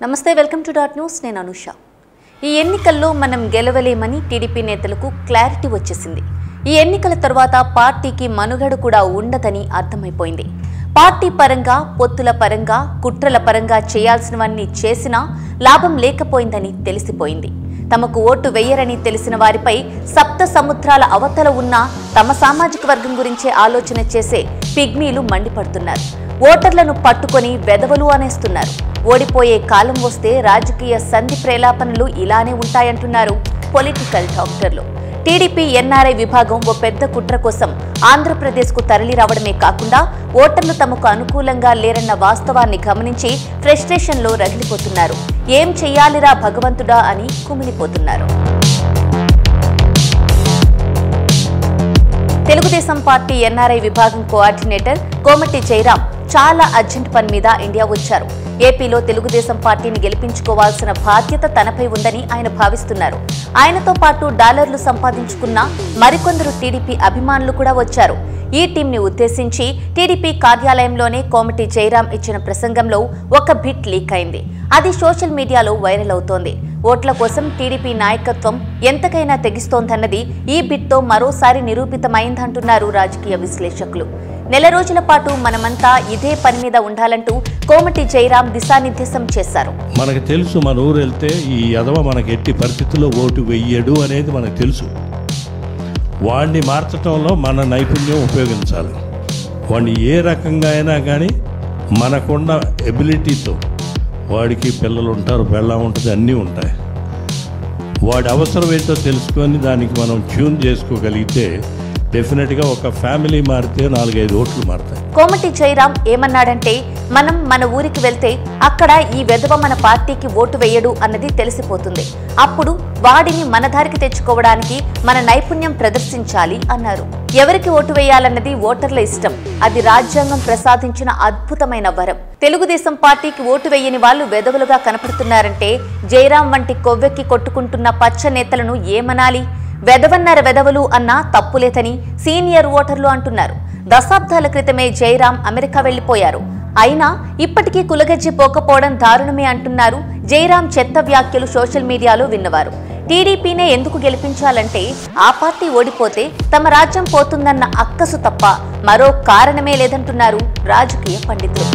నమస్తే, welcome to dot news. నేను అనుష. ఈ ఎన్నికల్లో మనం గెలవలేమని టీడీపీ నేతలకు క్లారిటీ వచ్చేసింది. ఈ ఎన్నికల తర్వాత పార్టీకి మనుగడ కూడా ఉండదని అర్థమైపోయింది. పార్టీ పరంగా, పొత్తుల పరంగా, కుట్రల పరంగా చేయాల్సినవన్నీ చేసినా లాభం లేకపోయిందని తెలిసిపోయింది. తమకు ఓటు వెయ్యరని తెలిసిన వారిపై సప్త సముద్రాల అవతల ఉన్న తమ సామాజిక వర్గం గురించే ఆలోచన చేసే పిగ్మీలు మండిపడుతున్నారు. ఓటర్లను పట్టుకొని వెదవలు అనేస్తున్నారు. ఓడిపోయే కాలం వస్తే రాజకీయ సంధి ప్రేలాపనలు ఇలానే ఉంటాయంటున్నారు పొలిటికల్ డాక్టర్లు. టీడీపీ ఎన్ఆర్ఐ విభాగం ఓ పెద్ద కుట్ర కోసం ఆంధ్రప్రదేశ్కు తరలి రావడమే కాకుండా ఓటర్లు తమకు అనుకూలంగా లేరన్న వాస్తవాన్ని గమనించి ఫ్రస్ట్రేషన్లో రగిలిపోతున్నారు. ఏం చెయ్యాలిరా భగవంతుడా అని కుమిలిపోతున్నారు. తెలుగుదేశం పార్టీ ఎన్ఆర్ఐ విభాగం కోఆర్డినేటర్ కోమటి జయరాం చాలా అర్జెంట్ పని మీద ఇండియా వచ్చారు. ఏపీలో తెలుగుదేశం పార్టీని గెలిపించుకోవాల్సిన బాధ్యత తనపై ఉందని ఆయన భావిస్తున్నారు. ఆయనతో పాటు డాలర్లు సంపాదించుకున్న మరికొందరు టీడీపీ అభిమానులు కూడా వచ్చారు. ఈ టీంని ఉద్దేశించి టీడీపీ కార్యాలయంలోనే కోమటి జయరాం ఇచ్చిన ప్రసంగంలో ఒక బిట్ లీక్ అయింది. అది సోషల్ మీడియాలో వైరల్ అవుతోంది. ఓట్ల కోసం టీడీపీ నాయకత్వం ఎంతకైనా తెగిస్తోందన్నది ఈ బిట్తో మరోసారి నిరూపితమైందంటున్నారు రాజకీయ విశ్లేషకులు. నెల రోజుల పాటు మనమంతా ఇదే పని మీద ఉండాలంటూ కోమటి జయరాం దిశానిర్దేశం చేశారు. మనకు తెలుసు, మన ఊరు వెళ్తే ఈ యదవ మనకు ఎట్టి పరిస్థితుల్లో ఓటు వెయ్యడు అనేది మనకు తెలుసు. వాడిని మార్చడంలో మన నైపుణ్యం ఉపయోగించాలి. వాడిని ఏ రకంగా అయినా కానీ మనకున్న ఎబిలిటీతో, వాడికి పిల్లలు ఉంటారు, పెళ్ళం ఉంటుంది, అన్నీ ఉంటాయి. వాడి అవసరం ఏంటో తెలుసుకొని దానికి మనం ట్యూన్ చేసుకోగలిగితే డెఫినెట్గా ఒక ఫ్యామిలీ మారితే 4-5 ఓట్లు మారుతాయి. కోమటి జయరాం ఏమన్నాడంటే, మనం మన ఊరికి వెళ్తే అక్కడ ఈ వెధవ మన పార్టీకి ఓటు వేయడు అన్నది తెలిసిపోతుంది. అప్పుడు వాడిని మన దారికి తెచ్చుకోవడానికి మన నైపుణ్యం ప్రదర్శించాలి అన్నారు. ఎవరికి ఓటు వేయాలన్నది ఓటర్ల ఇష్టం. అది రాజ్యాంగం ప్రసాదించిన అద్భుతమైన వరం. తెలుగుదేశం పార్టీకి ఓటు వేయని వాళ్ళు వెధవలుగా కనపడుతున్నారంటే జయరాం వంటి కొవ్వెక్కి కొట్టుకుంటున్న పచ్చ నేతలను ఏమనాలి? వెధవన్నర వెధవలు అన్నా తప్పులేదని సీనియర్ ఓటర్లు అంటున్నారు. దశాబ్దాల క్రితమే జయరాం అమెరికా వెళ్లిపోయారు. అయినా ఇప్పటికీ కులగజ్జి పోకపోవడం దారుణమే అంటున్నారు జయరాం చెత్త వ్యాఖ్యలు సోషల్ మీడియాలో విన్నవారు. టీడీపీనే ఎందుకు గెలిపించాలంటే ఆ పార్టీ ఓడిపోతే తమ రాజ్యం పోతుందన్న అక్కసు తప్ప మరో కారణమే లేదంటున్నారు రాజకీయ పండితులు.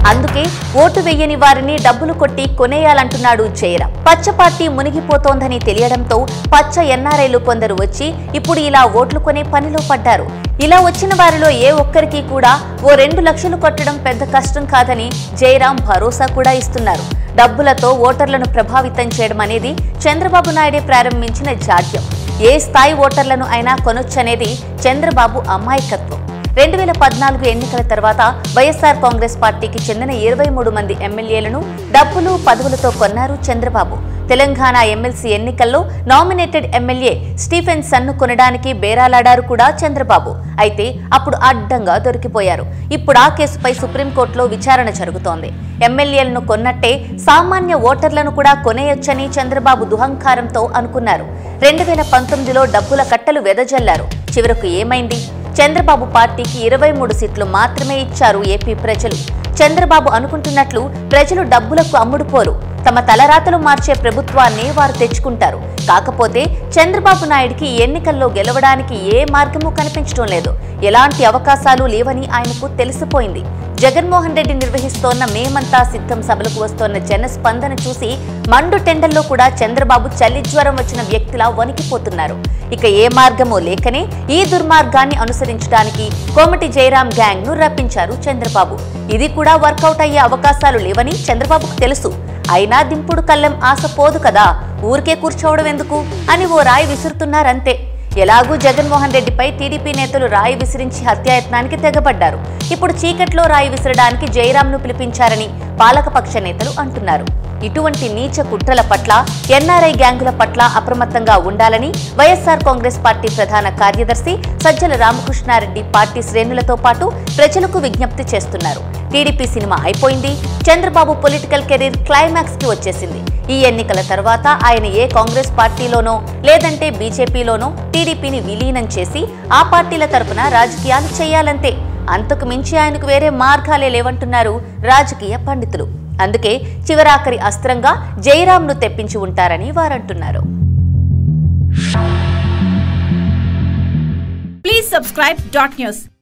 అందుకే ఓటు వెయ్యని వారిని డబ్బులు కొట్టి కొనేయాలంటున్నాడు జయరాం. పచ్చ పార్టీ మునిగిపోతోందని తెలియడంతో పచ్చ ఎన్ఆర్ఐలు కొందరు వచ్చి ఇప్పుడు ఇలా ఓట్లు కొనే పనిలో పడ్డారు. ఇలా వచ్చిన వారిలో ఏ ఒక్కరికి కూడా ఓ 2 లక్షలు కొట్టడం పెద్ద కష్టం కాదని జయరాం భరోసా కూడా ఇస్తున్నారు. డబ్బులతో ఓటర్లను ప్రభావితం చేయడం అనేది చంద్రబాబు నాయుడే ప్రారంభించిన జాడ్యం. ఏ స్థాయి ఓటర్లను అయినా కొనొచ్చనేది చంద్రబాబు అమాయకత్వం. 2014 ఎన్నికల తర్వాత వైఎస్ఆర్ కాంగ్రెస్ పార్టీకి చెందిన 23 మంది ఎమ్మెల్యేలను డబ్బులు, పదవులతో కొన్నారు చంద్రబాబు. తెలంగాణ ఎమ్మెల్సీ ఎన్నికల్లో నామినేటెడ్ ఎమ్మెల్యే స్టీఫెన్ సన్ను కొనడానికి బేరాలాడారు కూడా చంద్రబాబు. అయితే అప్పుడు అడ్డంగా దొరికిపోయారు. ఇప్పుడు ఆ కేసుపై సుప్రీంకోర్టులో విచారణ జరుగుతోంది. ఎమ్మెల్యేలను కొన్నట్టే సామాన్య ఓటర్లను కూడా కొనేయొచ్చని చంద్రబాబు దుహంకారంతో అనుకున్నారు. 2019లో డబ్బుల కట్టలు వెదజల్లారు. చివరకు ఏమైంది? చంద్రబాబు పార్టీకి 23 సీట్లు మాత్రమే ఇచ్చారు ఏపీ ప్రజలు. చంద్రబాబు అనుకుంటున్నట్లు ప్రజలు డబ్బులకు అమ్ముడుపోరు. తమ తలరాతలు మార్చే ప్రభుత్వాన్ని వారు తెచ్చుకుంటారు. కాకపోతే చంద్రబాబు నాయుడికి ఈ ఎన్నికల్లో గెలవడానికి ఏ మార్గము కనిపించడం లేదు. ఎలాంటి అవకాశాలు లేవని ఆయనకు తెలిసిపోయింది. జగన్మోహన్ రెడ్డి నిర్వహిస్తోన్న మేమంతా సిద్ధం సభలకు వస్తోన్న జనస్పందన చూసి మండు టెండల్లో కూడా చంద్రబాబు చలి జ్వరం వచ్చిన వ్యక్తిలా వణికిపోతున్నారు. ఇక ఏ మార్గమో లేకనే ఈ దుర్మార్గాన్ని అనుసరించడానికి కోమటి జయరాం గ్యాంగ్ ను రప్పించారు చంద్రబాబు. ఇది కూడా వర్కౌట్ అయ్యే అవకాశాలు లేవని చంద్రబాబుకు తెలుసు. అయినా దింపుడు కళ్ళెం ఆశ పోదు కదా, ఊరికే కూర్చోవడం ఎందుకు అని ఓ రాయి విసురుతున్నారంతే. ఎలాగూ జగన్మోహన్ రెడ్డిపై టీడీపీ నేతలు రాయి విసిరించి హత్యాయత్నానికి తెగబడ్డారు. ఇప్పుడు చీకట్లో రాయి విసరడానికి జయరాంను పిలిపించారని పాలకపక్ష నేతలు అంటున్నారు. ఇటువంటి నీచ కుట్రల పట్ల, ఎన్ఆర్ఐ గ్యాంగుల పట్ల అప్రమత్తంగా ఉండాలని వైఎస్ఆర్ కాంగ్రెస్ పార్టీ ప్రధాన కార్యదర్శి సజ్జల రామకృష్ణారెడ్డి పార్టీ శ్రేణులతో పాటు ప్రజలకు విజ్ఞప్తి చేస్తున్నారు. టీడీపీ సినిమా అయిపోయింది. చంద్రబాబు పొలిటికల్ కెరీర్ క్లైమాక్స్ కి వచ్చేసింది. ఈ ఎన్నికల తర్వాత ఆయన ఏ కాంగ్రెస్ పార్టీలోనో లేదంటే బీజేపీలోనో టీడీపీని విలీనం చేసి ఆ పార్టీల తరపున రాజకీయాలు చేయాలంతే. అంతకు మించి ఆయనకు వేరే మార్గాలే లేవంటున్నారు రాజకీయ పండితులు. అందుకే చివరాఖరి అస్త్రంగా జయరాంను తెప్పించి ఉంటారని వారంటున్నారు. Please subscribe .news.